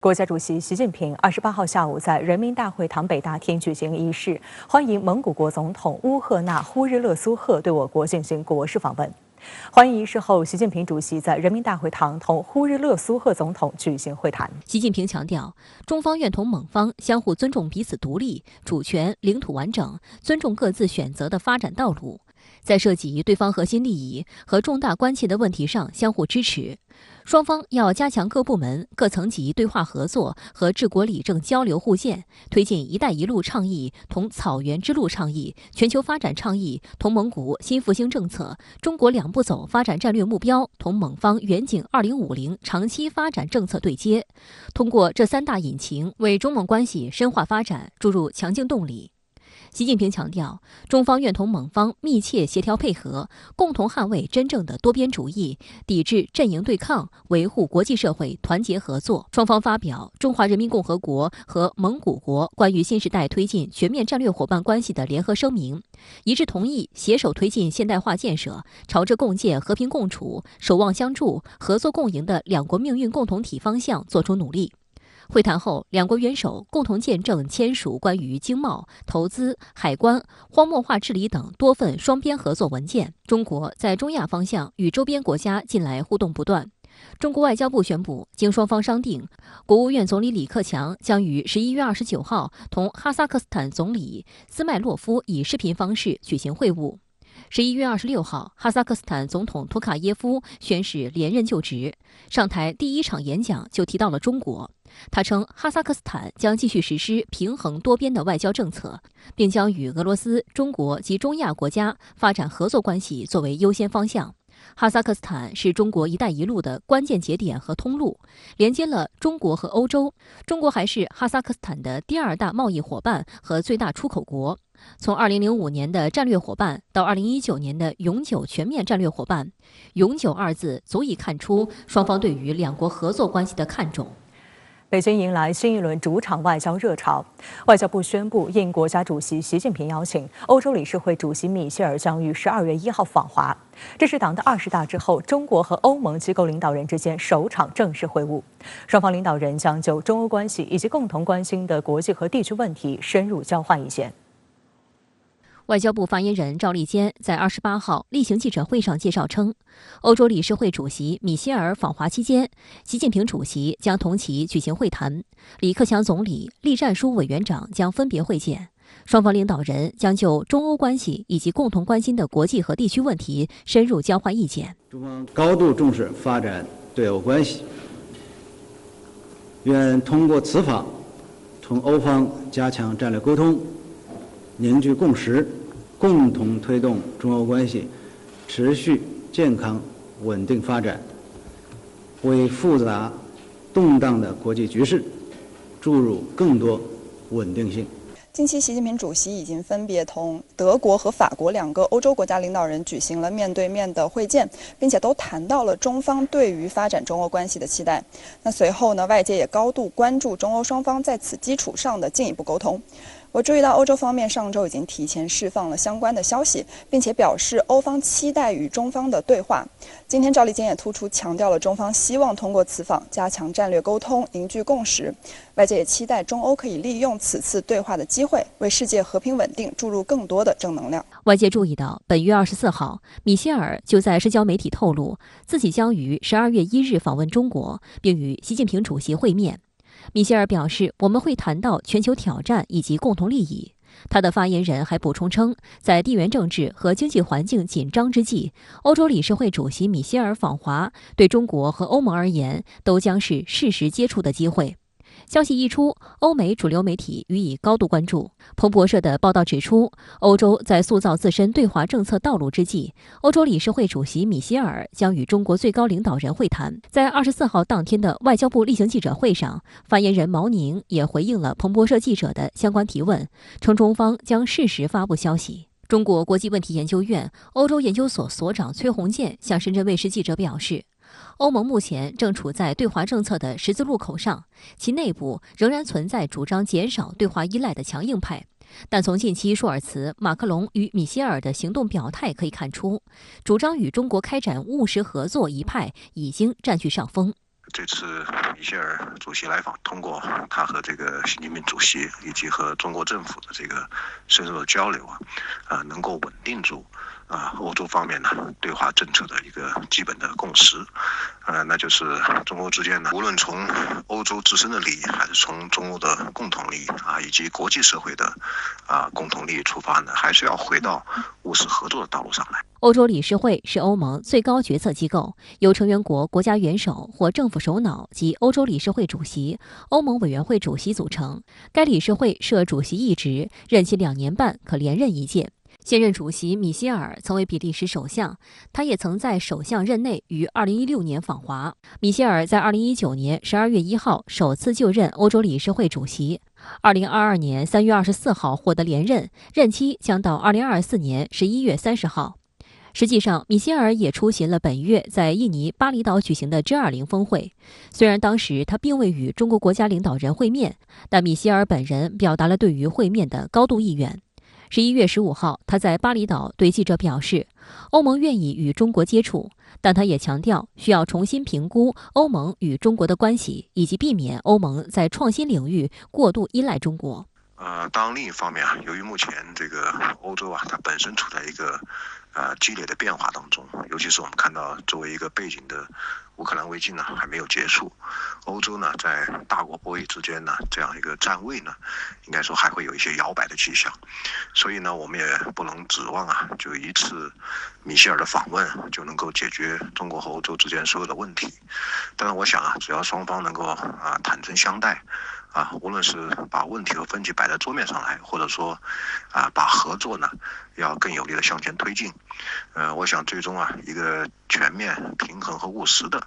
国家主席习近平28号下午在人民大会堂北大厅举行仪式，欢迎蒙古国总统乌赫纳呼日勒苏赫对我国进行国事访问。欢迎仪式后，习近平主席在人民大会堂同呼日勒苏赫总统举行会谈。习近平强调，中方愿同蒙方相互尊重彼此独立、主权、领土完整，尊重各自选择的发展道路，在涉及对方核心利益和重大关切的问题上相互支持。双方要加强各部门、各层级对话合作和治国理政交流互鉴，推进“一带一路”倡议同草原之路倡议、全球发展倡议同蒙古新复兴政策、中国两步走发展战略目标同蒙方远景2050长期发展政策对接，通过这三大引擎为中蒙关系深化发展注入强劲动力。习近平强调，中方愿同蒙方密切协调配合，共同捍卫真正的多边主义，抵制阵营对抗，维护国际社会团结合作。双方发表《中华人民共和国和蒙古国关于新时代推进全面战略伙伴关系的联合声明》，一致同意携手推进现代化建设，朝着共建和平共处、守望相助、合作共赢的两国命运共同体方向作出努力。会谈后，两国元首共同见证签署关于经贸、投资、海关、荒漠化治理等多份双边合作文件。中国在中亚方向与周边国家近来互动不断。中国外交部宣布，经双方商定，国务院总理李克强将于11月29号同哈萨克斯坦总理斯迈洛夫以视频方式举行会晤。11月26号，哈萨克斯坦总统图卡耶夫宣誓连任就职，上台第一场演讲就提到了中国。他称，哈萨克斯坦将继续实施平衡多边的外交政策，并将与俄罗斯、中国及中亚国家发展合作关系作为优先方向。哈萨克斯坦是中国“一带一路”的关键节点和通路，连接了中国和欧洲。中国还是哈萨克斯坦的第二大贸易伙伴和最大出口国。从2005年的战略伙伴到2019年的永久全面战略伙伴，“永久”二字足以看出双方对于两国合作关系的看重。北京迎来新一轮主场外交热潮。外交部宣布，应国家主席习近平邀请，欧洲理事会主席米歇尔将于12月1号访华。这是党的20大之后，中国和欧盟机构领导人之间首场正式会晤。双方领导人将就中欧关系以及共同关心的国际和地区问题深入交换意见。外交部发言人赵立坚在28号例行记者会上介绍称，欧洲理事会主席米歇尔访华期间，习近平主席将同其举行会谈，李克强总理、栗战书委员长将分别会见，双方领导人将就中欧关系以及共同关心的国际和地区问题深入交换意见。中方高度重视发展对欧关系，愿通过此访同欧方加强战略沟通，凝聚共识，共同推动中欧关系持续健康稳定发展，为复杂动荡的国际局势注入更多稳定性。近期，习近平主席已经分别同德国和法国两个欧洲国家领导人举行了面对面的会见，并且都谈到了中方对于发展中欧关系的期待。那随后呢，外界也高度关注中欧双方在此基础上的进一步沟通。我注意到欧洲方面上周已经提前释放了相关的消息，并且表示欧方期待与中方的对话。今天赵立坚也突出强调了中方希望通过此访加强战略沟通，凝聚共识。外界也期待中欧可以利用此次对话的机会，为世界和平稳定注入更多的正能量。外界注意到，本月24号，米歇尔就在社交媒体透露，自己将于12月1日访问中国，并与习近平主席会面。米歇尔表示，我们会谈到全球挑战以及共同利益。他的发言人还补充称，在地缘政治和经济环境紧张之际，欧洲理事会主席米歇尔访华，对中国和欧盟而言都将是适时接触的机会。消息一出，欧美主流媒体予以高度关注。彭博社的报道指出，欧洲在塑造自身对华政策道路之际，欧洲理事会主席米歇尔将与中国最高领导人会谈。在24号当天的外交部例行记者会上，发言人毛宁也回应了彭博社记者的相关提问，称中方将适时发布消息。中国国际问题研究院欧洲研究所所长崔洪建向深圳卫视记者表示，欧盟目前正处在对华政策的十字路口上，其内部仍然存在主张减少对华依赖的强硬派。但从近期舒尔茨、马克龙与米歇尔的行动表态可以看出，主张与中国开展务实合作一派已经占据上风。这次米歇尔主席来访，通过他和这个习近平主席以及和中国政府的这个深入的交流能够稳定住欧洲方面呢对华政策的一个基本的共识，那就是中欧之间呢，无论从欧洲自身的利益，还是从中欧的共同利益以及国际社会的共同利益出发呢，还是要回到务实合作的道路上来。欧洲理事会是欧盟最高决策机构，由成员国国家元首或政府首脑及欧洲理事会主席、欧盟委员会主席组成。该理事会设主席一职，任期2年半，可连任一届。现任主席米歇尔曾为比利时首相，他也曾在首相任内于2016年访华。米歇尔在2019年12月1号首次就任欧洲理事会主席，2022年3月24号获得连任，任期将到2024年11月30号。实际上，米歇尔也出席了本月在印尼巴厘岛举行的 G20 峰会。虽然当时他并未与中国国家领导人会面，但米歇尔本人表达了对于会面的高度意愿。11月15号，他在巴厘岛对记者表示，欧盟愿意与中国接触，但他也强调需要重新评估欧盟与中国的关系，以及避免欧盟在创新领域过度依赖中国。当另一方面由于目前这个欧洲它本身处在一个激烈的变化当中，尤其是我们看到作为一个背景的乌克兰危机呢还没有结束，欧洲呢在大国博弈之间呢这样一个站位呢，应该说还会有一些摇摆的迹象，所以呢我们也不能指望就一次米歇尔的访问就能够解决中国和欧洲之间所有的问题。但是我想只要双方能够坦诚相待无论是把问题和分歧摆在桌面上来，或者说把合作呢要更有力的向前推进，我想最终一个全面、平衡和务实的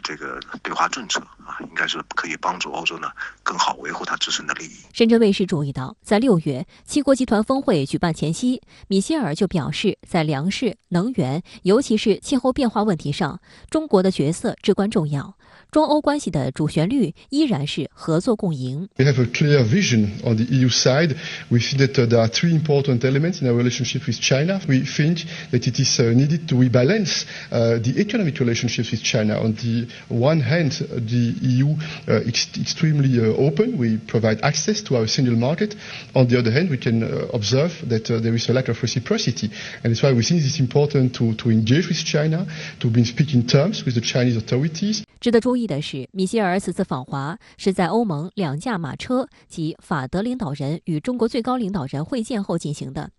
这个对华政策应该是可以帮助欧洲呢更好维护它自身的利益。深圳卫视注意到，在6月7国集团峰会举办前夕，米歇尔就表示，在粮食、能源，尤其是气候变化问题上，中国的角色至关重要。中欧关系的主旋律依然是合作共赢。We have a clear vision on the EU side. We think that there are 3 important elements in our relationship with China. We think that it is needed to rebalance the economic relationships with China. On the one hand, the EU is extremely open. We provide access to our single market. On the other hand, we can observe that there is a lack of reciprocity. And that's why we think it's important to engage with China, to be speaking terms with the Chinese authorities. 值得注意的是，米歇尔此次访华是在欧盟2驾马车及法德领导人与中国最高领导人会见后进行的。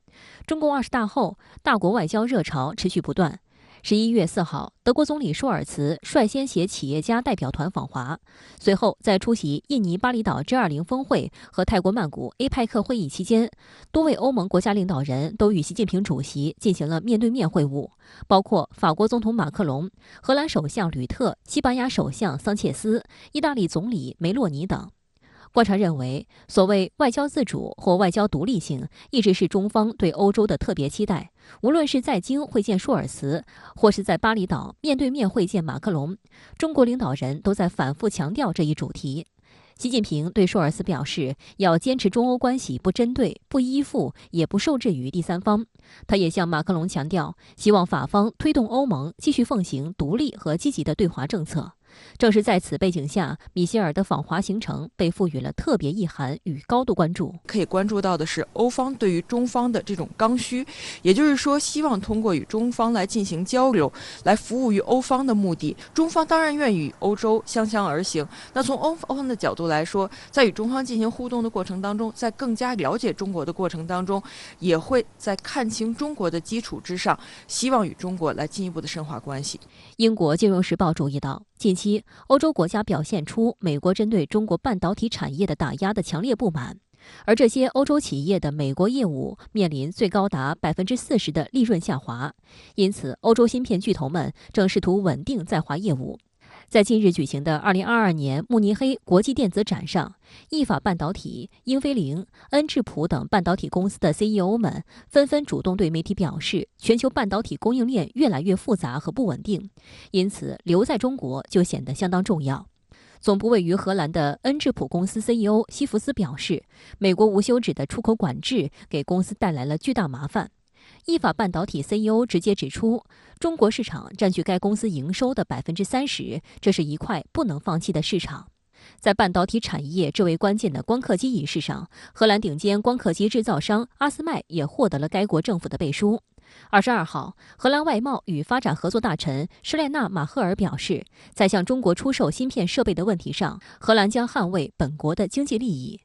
中共20大后，大国外交热潮持续不断。11月4号，德国总理舒尔茨率先携企业家代表团访华，随后在出席印尼巴厘岛 G20 峰会和泰国曼谷 APEC 会议期间，多位欧盟国家领导人都与习近平主席进行了面对面会晤，包括法国总统马克龙、荷兰首相吕特、西班牙首相桑切斯、意大利总理梅洛尼等。观察认为，所谓外交自主或外交独立性，一直是中方对欧洲的特别期待。无论是在京会见舒尔茨，或是在巴厘岛面对面会见马克龙，中国领导人都在反复强调这一主题。习近平对舒尔茨表示，要坚持中欧关系不针对、不依附，也不受制于第三方。他也向马克龙强调，希望法方推动欧盟继续奉行独立和积极的对华政策。正是在此背景下，米歇尔的访华行程被赋予了特别意涵与高度关注。可以关注到的是，欧方对于中方的这种刚需，也就是说，希望通过与中方来进行交流，来服务于欧方的目的。中方当然愿意与欧洲相向而行。那从欧方的角度来说，在与中方进行互动的过程当中，在更加了解中国的过程当中，也会在看清中国的基础之上，希望与中国来进一步的深化关系。英国金融时报注意到，近期欧洲国家表现出美国针对中国半导体产业的打压的强烈不满，而这些欧洲企业的美国业务面临最高达40%的利润下滑，因此欧洲芯片巨头们正试图稳定在华业务。在近日举行的2022年慕尼黑国际电子展上，意法半导体、英飞凌、恩智浦等半导体公司的 CEO 们纷纷主动对媒体表示，全球半导体供应链越来越复杂和不稳定，因此留在中国就显得相当重要。总部位于荷兰的恩智浦公司 CEO 西弗斯表示，美国无休止的出口管制给公司带来了巨大麻烦。意法半导体 CEO 直接指出，中国市场占据该公司营收的30%，这是一块不能放弃的市场。在半导体产业最为关键的光刻机仪式上，荷兰顶尖光刻机制造商阿斯麦也获得了该国政府的背书。22号，荷兰外贸与发展合作大臣施列纳马赫尔表示，在向中国出售芯片设备的问题上，荷兰将捍卫本国的经济利益。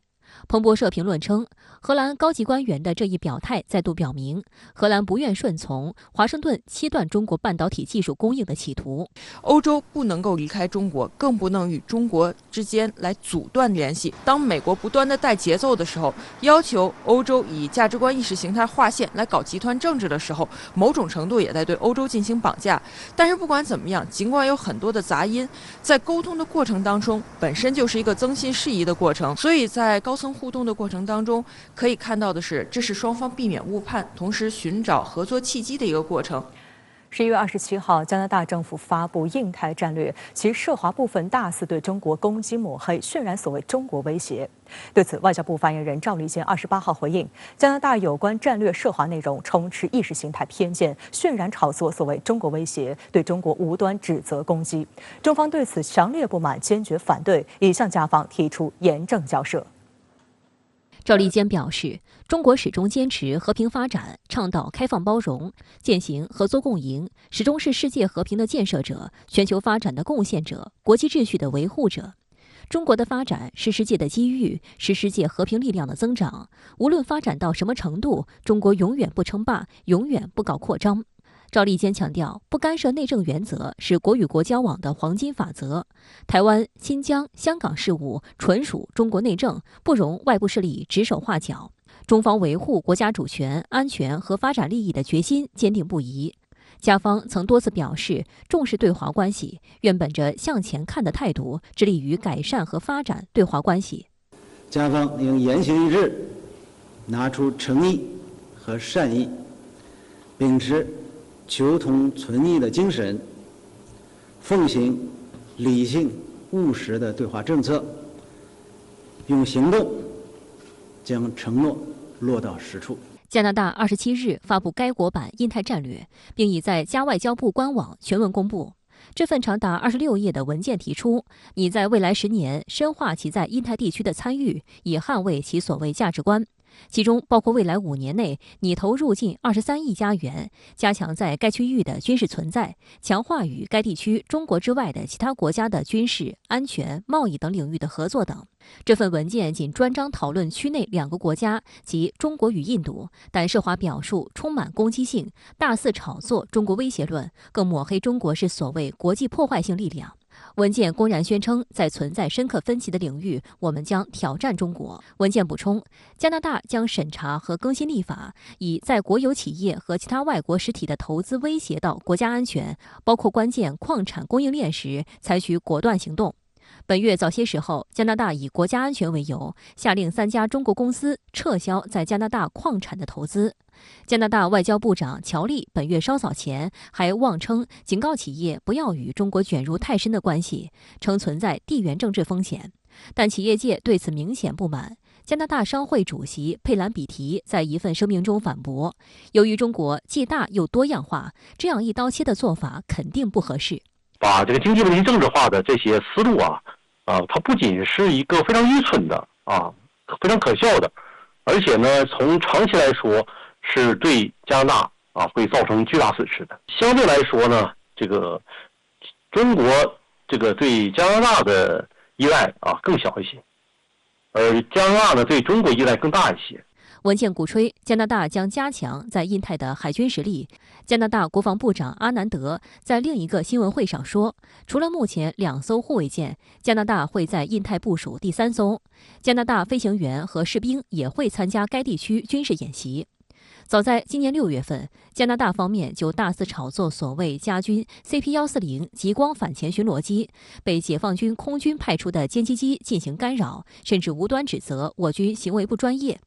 彭博社评论称，荷兰高级官员的这一表态再度表明，荷兰不愿顺从华盛顿切断中国半导体技术供应的企图。欧洲不能够离开中国，更不能与中国之间来阻断联系。当美国不断地带节奏的时候，要求欧洲以价值观意识形态划线来搞集团政治的时候，某种程度也在对欧洲进行绑架。但是不管怎么样，尽管有很多的杂音，在沟通的过程当中，本身就是一个增信释疑的过程。所以在高层互动的过程当中，可以看到的是，这是双方避免误判，同时寻找合作契机的一个过程。11月27号，加拿大政府发布印太战略，其涉华部分大肆对中国攻击抹黑，渲染所谓中国威胁。对此，外交部发言人赵立坚28号回应，加拿大有关战略涉华内容充斥意识形态偏见，渲染炒作所谓中国威胁，对中国无端指责攻击。中方对此强烈不满，坚决反对，已向加方提出严正交涉。赵立坚表示，中国始终坚持和平发展，倡导开放包容，践行合作共赢，始终是世界和平的建设者、全球发展的贡献者、国际秩序的维护者。中国的发展是世界的机遇，是世界和平力量的增长。无论发展到什么程度，中国永远不称霸，永远不搞扩张。赵立坚强调，不干涉内政原则是国与国交往的黄金法则。台湾、新疆、香港事务纯属中国内政，不容外部势力指手画脚。中方维护国家主权、安全和发展利益的决心坚定不移。加方曾多次表示重视对华关系，愿本着向前看的态度，致力于改善和发展对华关系。加方应言行一致，拿出诚意和善意，秉持求同存异的精神，奉行理性务实的对华政策，用行动将承诺落到实处。加拿大27日发布该国版印太战略，并已在加外交部官网全文公布。这份长达26页的文件提出，拟在未来10年深化其在印太地区的参与，以捍卫其所谓价值观。其中包括未来5年内拟投入近23亿加元，加强在该区域的军事存在，强化与该地区中国之外的其他国家的军事、安全、贸易等领域的合作等。这份文件仅专章讨论区内2个国家，即中国与印度，但涉华表述充满攻击性，大肆炒作中国威胁论，更抹黑中国是所谓国际破坏性力量。文件公然宣称，在存在深刻分歧的领域，我们将挑战中国。文件补充，加拿大将审查和更新立法，以在国有企业和其他外国实体的投资威胁到国家安全，包括关键矿产供应链时，采取果断行动。本月早些时候，加拿大以国家安全为由，下令3家中国公司撤销在加拿大矿产的投资。加拿大外交部长乔利本月稍早前还妄称警告企业不要与中国卷入太深的关系，称存在地缘政治风险。但企业界对此明显不满。加拿大商会主席佩兰比提在一份声明中反驳，由于中国既大又多样化，这样一刀切的做法肯定不合适。把这个经济问题政治化的这些思路它不仅是一个非常愚蠢的非常可笑的，而且呢，从长期来说是对加拿大会造成巨大损失的。相对来说呢，这个中国这个对加拿大的依赖更小一些，而加拿大呢对中国依赖更大一些。文件鼓吹加拿大将加强在印太的海军实力。加拿大国防部长阿南德在另一个新闻会上说，除了目前2艘护卫舰，加拿大会在印太部署第3艘。加拿大飞行员和士兵也会参加该地区军事演习。早在今年6月份，加拿大方面就大肆炒作所谓加军 CP-140极光反潜巡逻机被解放军空军派出的歼击机进行干扰，甚至无端指责我军行为不专业。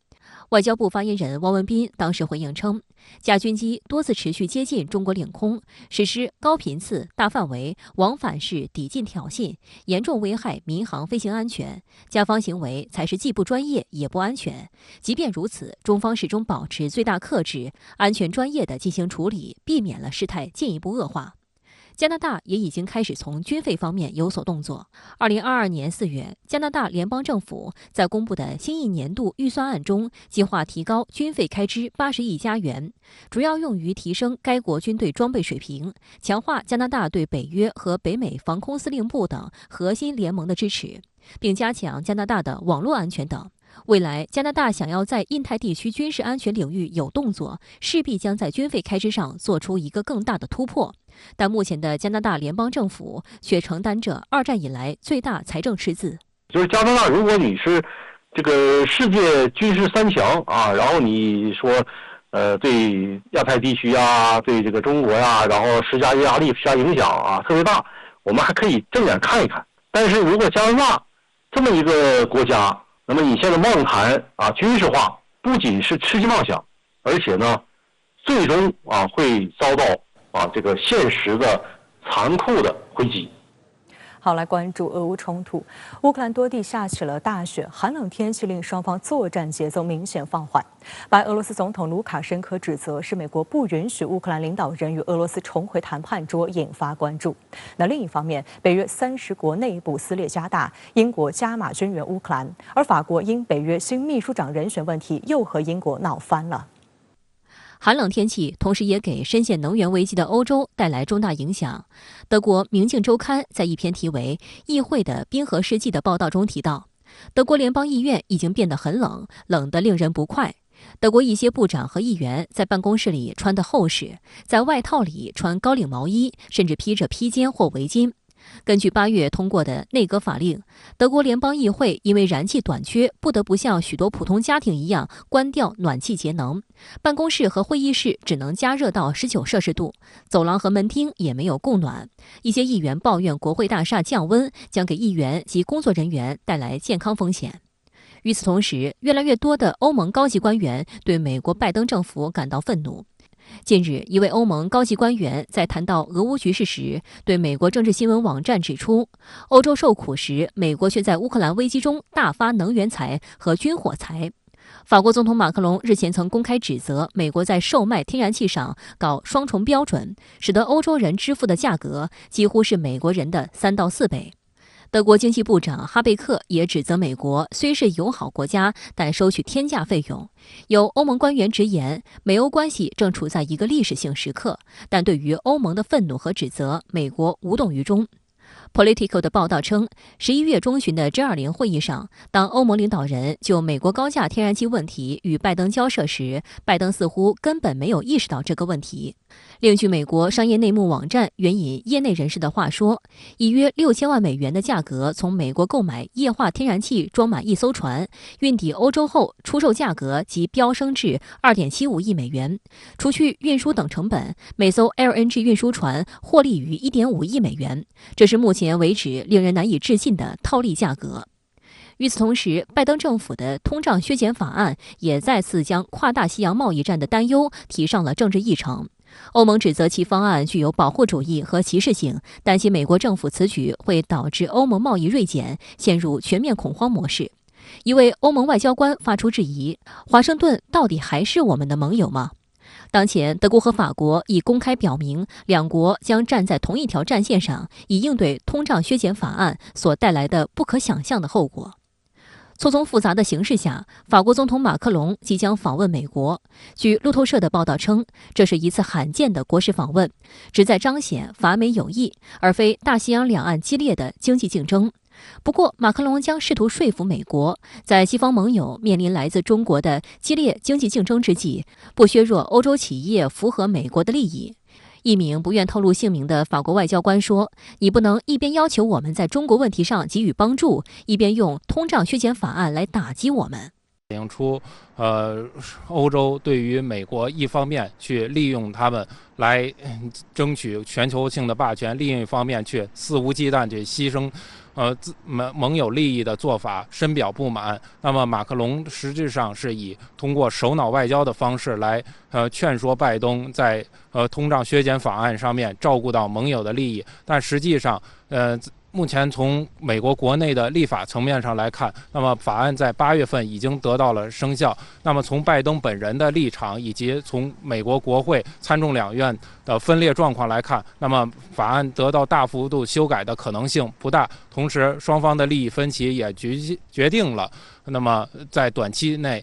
外交部发言人汪文斌当时回应称，假军机多次持续接近中国领空，实施高频次、大范围、往返式抵近挑衅，严重危害民航飞行安全。加方行为才是既不专业也不安全。即便如此，中方始终保持最大克制、安全专业的进行处理，避免了事态进一步恶化。加拿大也已经开始从军费方面有所动作。2022年4月，加拿大联邦政府在公布的新一年度预算案中，计划提高军费开支80亿加元，主要用于提升该国军队装备水平，强化加拿大对北约和北美防空司令部等核心联盟的支持，并加强加拿大的网络安全等。未来，加拿大想要在印太地区军事安全领域有动作，势必将在军费开支上做出一个更大的突破。但目前的加拿大联邦政府却承担着2战以来最大财政赤字。就是加拿大，如果你是这个世界军事3强啊，然后你说，对亚太地区啊，对这个中国呀，然后施加压力、施加影响啊，特别大，我们还可以正眼看一看。但是如果加拿大这么一个国家，那么你现在妄谈啊军事化，不仅是痴心妄想，而且呢，最终啊会遭到这个现实的残酷的回击。好，来关注俄乌冲突。乌克兰多地下起了大雪，寒冷天气令双方作战节奏明显放缓。白俄罗斯总统卢卡申科指责是美国不允许乌克兰领导人与俄罗斯重回谈判桌，引发关注。那另一方面，北约30国内部撕裂加大，英国加码军援乌克兰，而法国因北约新秘书长人选问题又和英国闹翻了。寒冷天气同时也给深陷能源危机的欧洲带来重大影响。德国《明镜周刊》在一篇题为《议会的冰河世纪》的报道中提到，德国联邦议院已经变得很冷，冷得令人不快。德国一些部长和议员在办公室里穿得厚实，在外套里穿高领毛衣，甚至披着披肩或围巾。根据8月通过的内阁法令，德国联邦议会因为燃气短缺，不得不像许多普通家庭一样关掉暖气节能，办公室和会议室只能加热到19摄氏度，走廊和门厅也没有供暖。一些议员抱怨国会大厦降温将给议员及工作人员带来健康风险。与此同时，越来越多的欧盟高级官员对美国拜登政府感到愤怒。近日，一位欧盟高级官员在谈到俄乌局势时，对美国政治新闻网站指出，欧洲受苦时，美国却在乌克兰危机中大发能源财和军火财。法国总统马克龙日前曾公开指责美国在售卖天然气上搞双重标准，使得欧洲人支付的价格几乎是美国人的3到4倍。德国经济部长哈贝克也指责美国虽是友好国家，但收取天价费用。有欧盟官员直言，美欧关系正处在一个历史性时刻，但对于欧盟的愤怒和指责，美国无动于衷。Politico 的报道称，11月中旬的 G20 会议上，当欧盟领导人就美国高价天然气问题与拜登交涉时，拜登似乎根本没有意识到这个问题。另据美国商业内幕网站援引业内人士的话说，以约6000万美元的价格从美国购买液化天然气装满一艘船，运抵欧洲后，出售价格即飙升至2.75亿美元。除去运输等成本，每艘 LNG 运输船获利于1.5亿美元，这是目前为止令人难以置信的套利价格。与此同时，拜登政府的通胀削减法案也再次将跨大西洋贸易战的担忧提上了政治议程。欧盟指责其方案具有保护主义和歧视性，担心美国政府此举会导致欧盟贸易锐减，陷入全面恐慌模式。一位欧盟外交官发出质疑：华盛顿到底还是我们的盟友吗？当前，德国和法国已公开表明，两国将站在同一条战线上，以应对通胀削减法案所带来的不可想象的后果。错综复杂的形势下，法国总统马克龙即将访问美国。据路透社的报道称，这是一次罕见的国事访问，旨在彰显法美友谊，而非大西洋两岸激烈的经济竞争。不过，马克龙将试图说服美国，在西方盟友面临来自中国的激烈经济竞争之际，不削弱欧洲企业符合美国的利益。一名不愿透露姓名的法国外交官说：“你不能一边要求我们在中国问题上给予帮助，一边用通胀削减法案来打击我们。”反映出欧洲对于美国一方面去利用他们来争取全球性的霸权，另一方面却肆无忌惮去牺牲盟友利益的做法深表不满。那么马克龙实际上是以通过首脑外交的方式来劝说拜登在通胀削减法案上面照顾到盟友的利益，但实际上目前从美国国内的立法层面上来看，那么法案在8月份已经得到了生效。那么从拜登本人的立场以及从美国国会参众两院的分裂状况来看，那么法案得到大幅度修改的可能性不大。同时，双方的利益分歧也决定了，那么在短期内，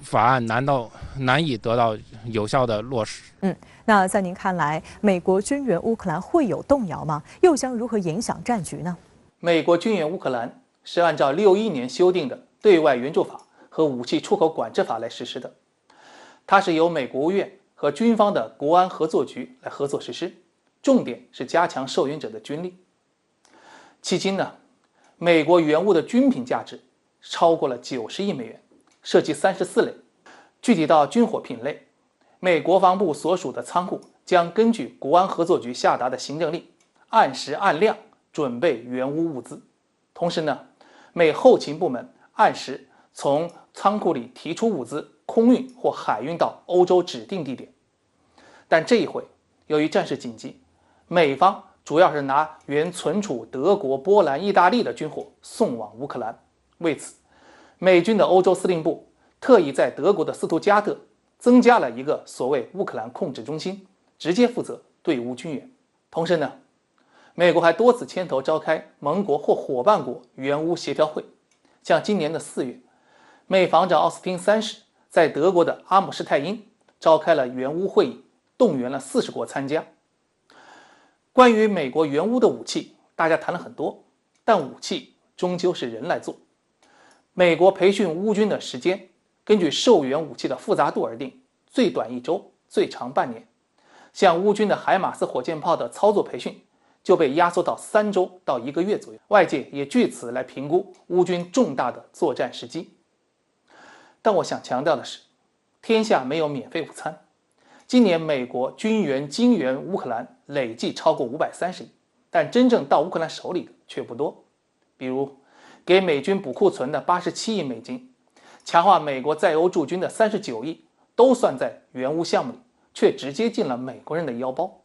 法案难以得到有效的落实。那在您看来，美国军援乌克兰会有动摇吗？又将如何影响战局呢？美国军援乌克兰是按照61年修订的对外援助法和武器出口管制法来实施的，它是由美国务院和军方的国安合作局来合作实施，重点是加强受援者的军力。迄今呢，美国援乌的军品价值超过了90亿美元，涉及34类。具体到军火品类，美国防部所属的仓库将根据国安合作局下达的行政令，按时按量准备援乌物资。同时呢，美后勤部门按时从仓库里提出物资，空运或海运到欧洲指定地点。但这一回，由于战事紧急，美方主要是拿原存储德国、波兰、意大利的军火送往乌克兰。为此，美军的欧洲司令部特意在德国的斯图加特增加了一个所谓乌克兰控制中心，直接负责对乌军援。同时呢，美国还多次牵头召开盟国或伙伴国援乌协调会。像今年的4月，美防长奥斯汀3世在德国的阿姆施泰因召开了援乌会议，动员了40国参加。关于美国援乌的武器，大家谈了很多，但武器终究是人来做。美国培训乌军的时间根据受援武器的复杂度而定，最短1周，最长半年。像乌军的海马斯火箭炮的操作培训就被压缩到3周到1个月左右，外界也据此来评估乌军重大的作战时机。但我想强调的是，天下没有免费午餐。今年美国军援经援乌克兰累计超过530亿，但真正到乌克兰手里的却不多。比如给美军补库存的87亿美金，强化美国在欧驻军的39亿，都算在援乌项目里，却直接进了美国人的腰包。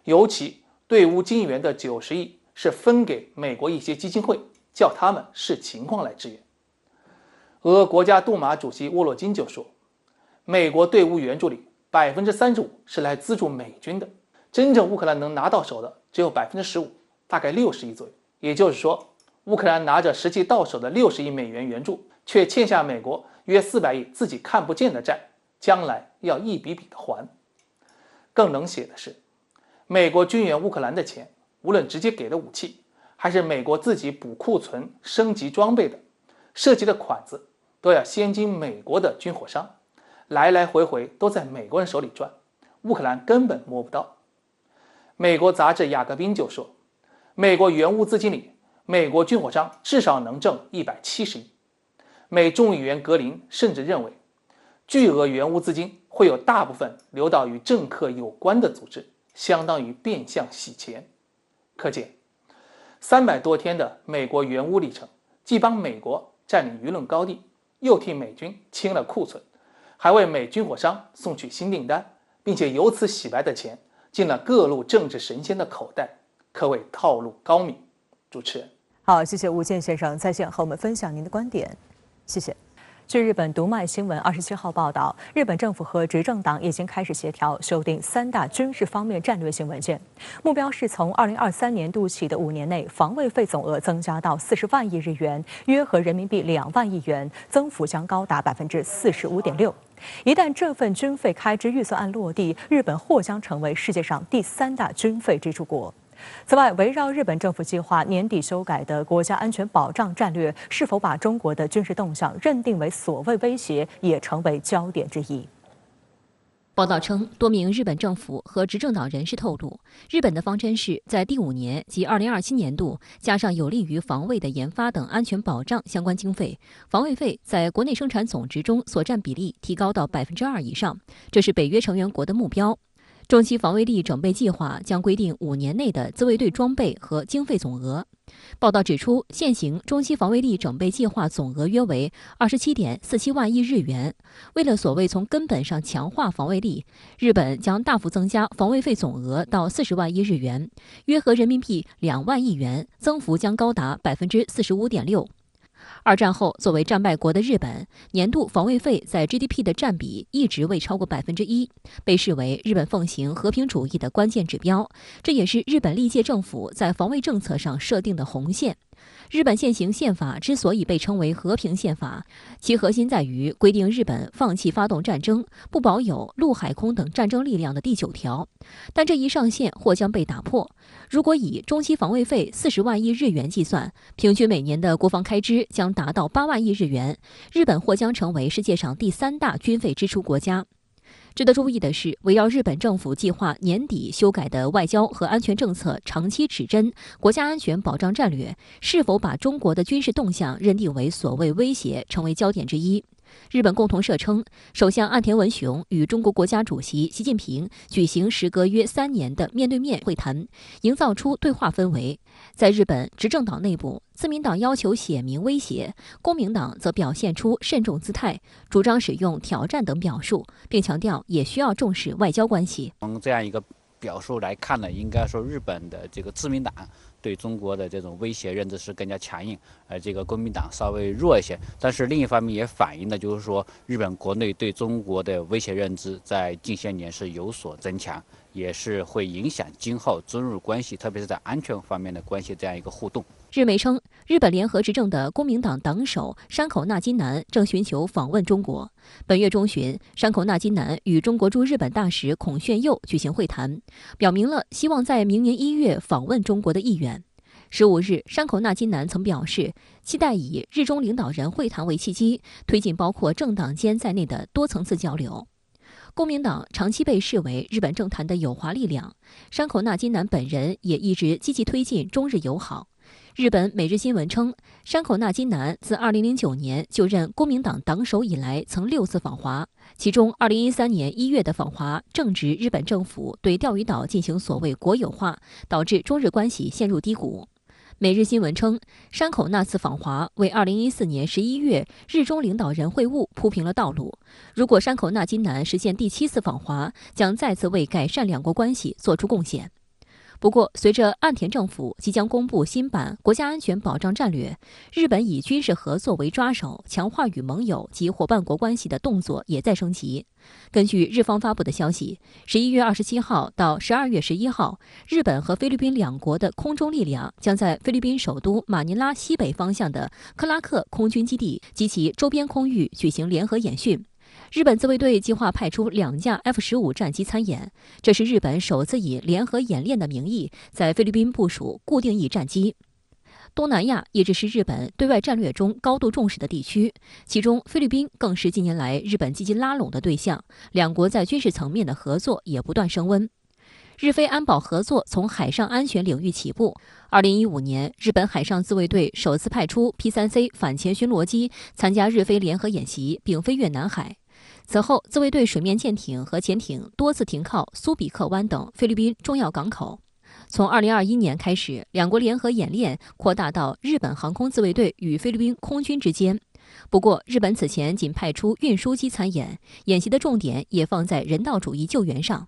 尤其对乌经援的90亿是分给美国一些基金会，叫他们视情况来支援。俄国家杜马主席沃洛金就说，美国对乌援助里35%是来资助美军的，真正乌克兰能拿到手的只有15%，大概60亿左右。也就是说，乌克兰拿着实际到手的60亿美元援助，却欠下美国约400亿自己看不见的债，将来要一笔笔的还。更冷血的是，美国军援乌克兰的钱，无论直接给的武器，还是美国自己补库存、升级装备的，涉及的款子都要先经美国的军火商，来来回回都在美国人手里转，乌克兰根本摸不到。美国杂志《雅各宾》就说，美国援乌资金里，美国军火商至少能挣170亿。美众议员格林甚至认为，巨额援乌资金会有大部分流到与政客有关的组织，相当于变相洗钱。可见300多天的美国援乌历程，既帮美国占领舆论高地，又替美军清了库存，还为美军火商送去新订单，并且由此洗白的钱进了各路政治神仙的口袋，可谓套路高明。主持人，好，谢谢吴健先生在线和我们分享您的观点，谢谢。据日本读卖新闻27号报道，日本政府和执政党已经开始协调修订3大军事方面战略性文件，目标是从2023年度起的5年内，防卫费总额增加到40万亿日元，约合人民币2万亿元，增幅将高达45.6%。一旦这份军费开支预算案落地，日本或将成为世界上第3大军费支出国。此外，围绕日本政府计划年底修改的国家安全保障战略，是否把中国的军事动向认定为所谓威胁，也成为焦点之一。报道称，多名日本政府和执政党人士透露，日本的方针是在第5年及2027年度加上有利于防卫的研发等安全保障相关经费，防卫费在国内生产总值中所占比例提高到2%以上，这是北约成员国的目标。中期防卫力整备计划将规定5年内的自卫队装备和经费总额。报道指出，现行中期防卫力整备计划总额约为27.47万亿日元。为了所谓从根本上强化防卫力，日本将大幅增加防卫费总额到40万亿日元，约合人民币2万亿元，增幅将高达45.6%。二战后，作为战败国的日本，年度防卫费在 GDP 的占比一直未超过1%，被视为日本奉行和平主义的关键指标。这也是日本历届政府在防卫政策上设定的红线。日本现行宪法之所以被称为和平宪法，其核心在于规定日本放弃发动战争，不保有陆海空等战争力量的第9条。但这一上限或将被打破。如果以中期防卫费40万亿日元计算，平均每年的国防开支将达到8万亿日元，日本或将成为世界上第3大军费支出国家。值得注意的是，围绕日本政府计划年底修改的外交和安全政策长期指针国家安全保障战略，是否把中国的军事动向认定为所谓威胁，成为焦点之一。日本共同社称，首相岸田文雄与中国国家主席习近平举行时隔约3年的面对面会谈，营造出对话氛围。在日本执政党内部，自民党要求写明威胁，公民党则表现出慎重姿态，主张使用挑战等表述，并强调也需要重视外交关系。从这样一个表述来看呢，应该说日本的这个自民党对中国的这种威胁认知是更加强硬，而这个国民党稍微弱一些。但是另一方面也反映的就是说，日本国内对中国的威胁认知在近些年是有所增强，也是会影响今后中日关系，特别是在安全方面的关系这样一个互动。日媒称，日本联合执政的公民党党首山口那津男正寻求访问中国。本月中旬，山口那津男与中国驻日本大使孔铉佑举行会谈，表明了希望在明年1月访问中国的意愿。15日，山口那津男曾表示，期待以日中领导人会谈为契机，推进包括政党间在内的多层次交流。公民党长期被视为日本政坛的有华力量，山口那津男本人也一直积极推进中日友好。日本每日新闻称，山口那津男自2009年就任公民党党首以来，曾6次访华，其中2013年1月的访华正值日本政府对钓鱼岛进行所谓国有化，导致中日关系陷入低谷。每日新闻称，山口那次访华为2014年11月日中领导人会晤铺平了道路。如果山口那津男实现第7次访华，将再次为改善两国关系做出贡献。不过，随着岸田政府即将公布新版国家安全保障战略，日本以军事合作为抓手，强化与盟友及伙伴国关系的动作也在升级。根据日方发布的消息，11月27号到12月11号，日本和菲律宾两国的空中力量将在菲律宾首都马尼拉西北方向的克拉克空军基地及其周边空域举行联合演训。日本自卫队计划派出2架 F-15战机参演，这是日本首次以联合演练的名义在菲律宾部署固定翼战机。东南亚一直是日本对外战略中高度重视的地区，其中菲律宾更是近年来日本积极拉拢的对象，两国在军事层面的合作也不断升温。日菲安保合作从海上安全领域起步。2015年，日本海上自卫队首次派出 P-3C 反潜巡逻机参加日菲联合演习，并飞越南海。此后，自卫队水面舰艇和潜艇多次停靠苏比克湾等菲律宾重要港口。从2021年开始，两国联合演练扩大到日本航空自卫队与菲律宾空军之间。不过，日本此前仅派出运输机参演，演习的重点也放在人道主义救援上。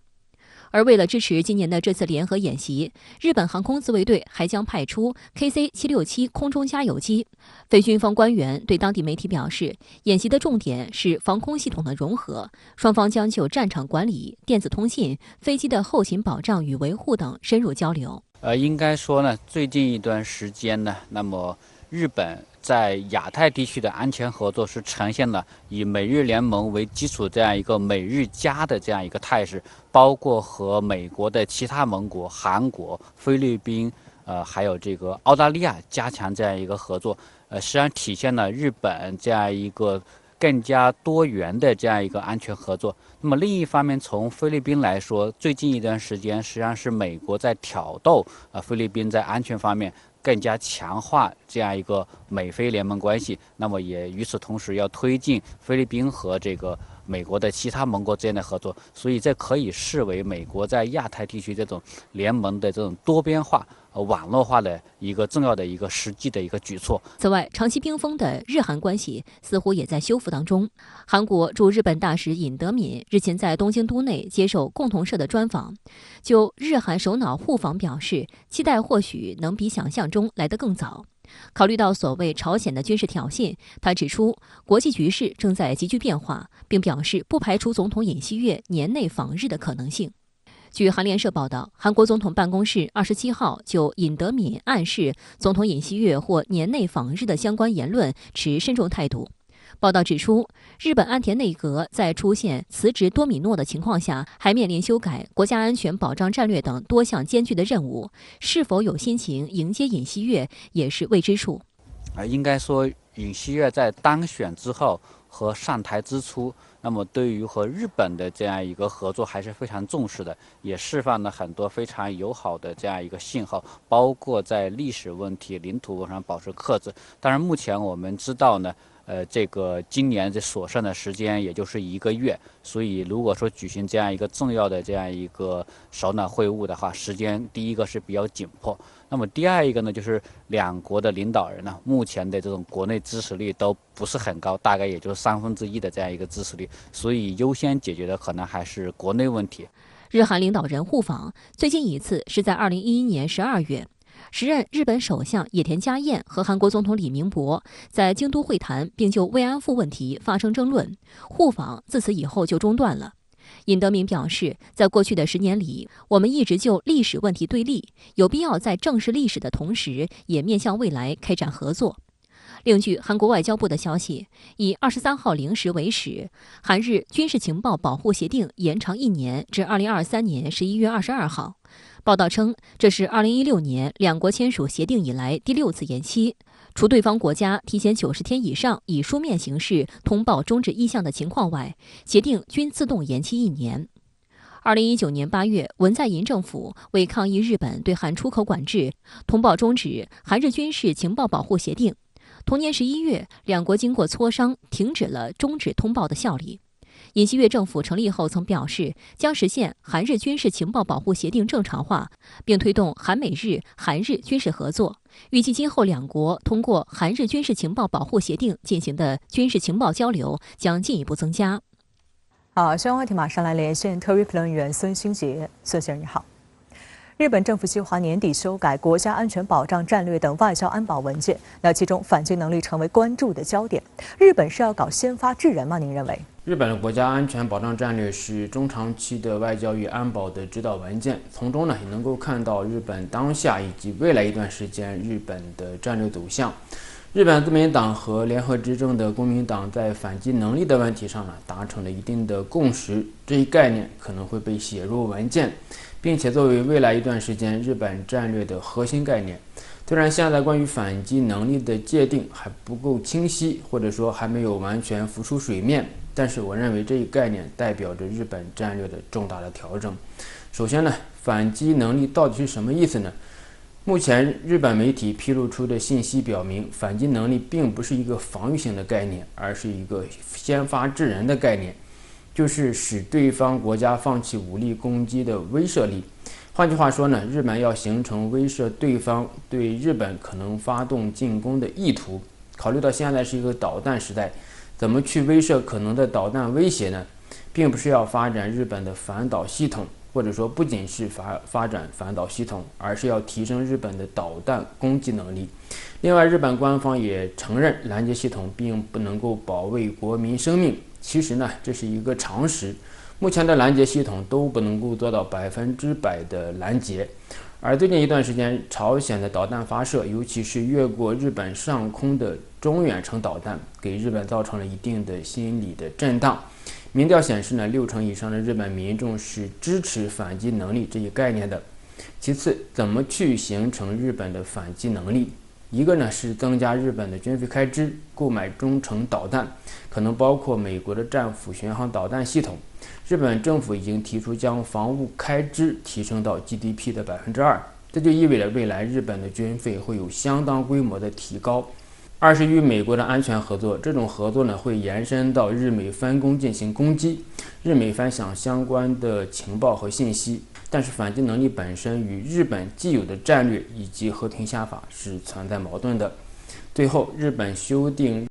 而为了支持今年的这次联合演习，日本航空自卫队还将派出 KC-767 空中加油机。非军方官员对当地媒体表示，演习的重点是防空系统的融合，双方将就战场管理、电子通信、飞机的后勤保障与维护等深入交流。应该说呢，最近一段时间呢，那么日本在亚太地区的安全合作是呈现了以美日联盟为基础这样一个美日加的这样一个态势，包括和美国的其他盟国、韩国、菲律宾，还有这个澳大利亚加强这样一个合作，实际上体现了日本这样一个更加多元的这样一个安全合作。那么另一方面，从菲律宾来说，最近一段时间实际上是美国在挑逗菲律宾在安全方面更加强化这样一个美菲联盟关系，那么也与此同时要推进菲律宾和这个美国的其他盟国之间的合作，所以这可以视为美国在亚太地区这种联盟的这种多边化、网络化的一个重要的一个实际的一个举措。此外，长期冰封的日韩关系似乎也在修复当中。韩国驻日本大使尹德敏日前在东京都内接受共同社的专访，就日韩首脑互访表示，期待或许能比想象中来得更早。考虑到所谓朝鲜的军事挑衅，他指出国际局势正在急剧变化，并表示不排除总统尹锡悦年内访日的可能性。据韩联社报道，韩国总统办公室27号就尹德敏暗示总统尹锡悦或年内访日的相关言论持慎重态度。报道指出，日本安田内阁在出现辞职多米诺的情况下，还面临修改国家安全保障战略等多项艰巨的任务，是否有心情迎接尹锡悦也是未知数。应该说，尹锡悦在当选之后和上台之初，那么对于和日本的这样一个合作还是非常重视的，也释放了很多非常友好的这样一个信号，包括在历史问题、领土问题上保持克制。当然，目前我们知道呢，这个今年这所剩的时间也就是1个月，所以如果说举行这样一个重要的这样一个首脑会晤的话，时间第一个是比较紧迫。那么第二一个呢，就是两国的领导人呢，目前的这种国内支持率都不是很高，大概也就是1/3的这样一个支持率，所以优先解决的可能还是国内问题。日韩领导人互访最近一次是在2011年12月。时任日本首相野田佳彦和韩国总统李明博在京都会谈，并就慰安妇问题发生争论，互访自此以后就中断了。尹德敏表示，在过去的10年里，我们一直就历史问题对立，有必要在正视历史的同时，也面向未来开展合作。另据韩国外交部的消息，以23号0时为始，韩日军事情报保护协定延长1年至2023年11月22号。报道称，这是2016年两国签署协定以来第6次延期，除对方国家提前90天以上以书面形式通报终止意向的情况外，协定均自动延期1年。2019年8月，文在寅政府为抗议日本对韩出口管制，通报终止韩日军事情报保护协定。同年11月，两国经过磋商，停止了终止通报的效力。尹锡悦政府成立后曾表示，将实现韩日军事情报保护协定正常化，并推动韩美日、韩日军事合作。预计今后两国通过韩日军事情报保护协定进行的军事情报交流将进一步增加。好，相关话题马上来连线特约评论员孙兴杰。孙先生你好。日本政府计划年底修改国家安全保障战略等外交安保文件，那其中反击能力成为关注的焦点。日本是要搞先发制人吗？您认为？日本的国家安全保障战略是中长期的外交与安保的指导文件，从中呢也能够看到日本当下以及未来一段时间日本的战略走向。日本自民党和联合执政的公民党在反击能力的问题上呢达成了一定的共识，这一概念可能会被写入文件，并且作为未来一段时间日本战略的核心概念。虽然现在关于反击能力的界定还不够清晰，或者说还没有完全浮出水面，但是我认为这一概念代表着日本战略的重大的调整。首先呢，反击能力到底是什么意思呢？目前日本媒体披露出的信息表明，反击能力并不是一个防御性的概念，而是一个先发制人的概念，就是使对方国家放弃武力攻击的威慑力。换句话说呢，日本要形成威慑对方对日本可能发动进攻的意图。考虑到现在是一个导弹时代，怎么去威慑可能的导弹威胁呢？并不是要发展日本的反导系统，或者说不仅是发展反导系统，而是要提升日本的导弹攻击能力。另外，日本官方也承认拦截系统并不能够保卫国民生命，其实呢，这是一个常识。目前的拦截系统都不能够做到100%的拦截，而最近一段时间，朝鲜的导弹发射，尤其是越过日本上空的中远程导弹，给日本造成了一定的心理的震荡。民调显示呢，60%以上的日本民众是支持反击能力这一概念的。其次，怎么去形成日本的反击能力？一个呢是增加日本的军费开支，购买中程导弹，可能包括美国的战斧巡航导弹系统。日本政府已经提出将防务开支提升到 GDP 的2%，这就意味着未来日本的军费会有相当规模的提高。二是与美国的安全合作，这种合作呢会延伸到日美分工进行攻击，日美分享相关的情报和信息，但是反击能力本身与日本既有的战略以及和平想法是存在矛盾的。最后，日本修订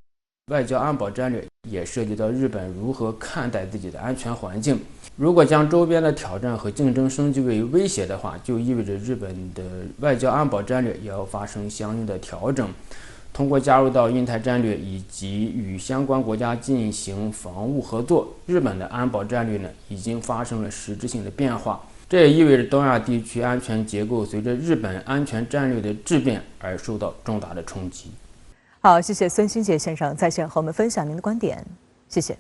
外交安保战略也涉及到日本如何看待自己的安全环境。如果将周边的挑战和竞争升级为威胁的话，就意味着日本的外交安保战略也要发生相应的调整。通过加入到印太战略以及与相关国家进行防务合作，日本的安保战略呢已经发生了实质性的变化。这也意味着东亚地区安全结构随着日本安全战略的质变而受到重大的冲击。好，谢谢孙新杰先生在线和我们分享您的观点，谢谢。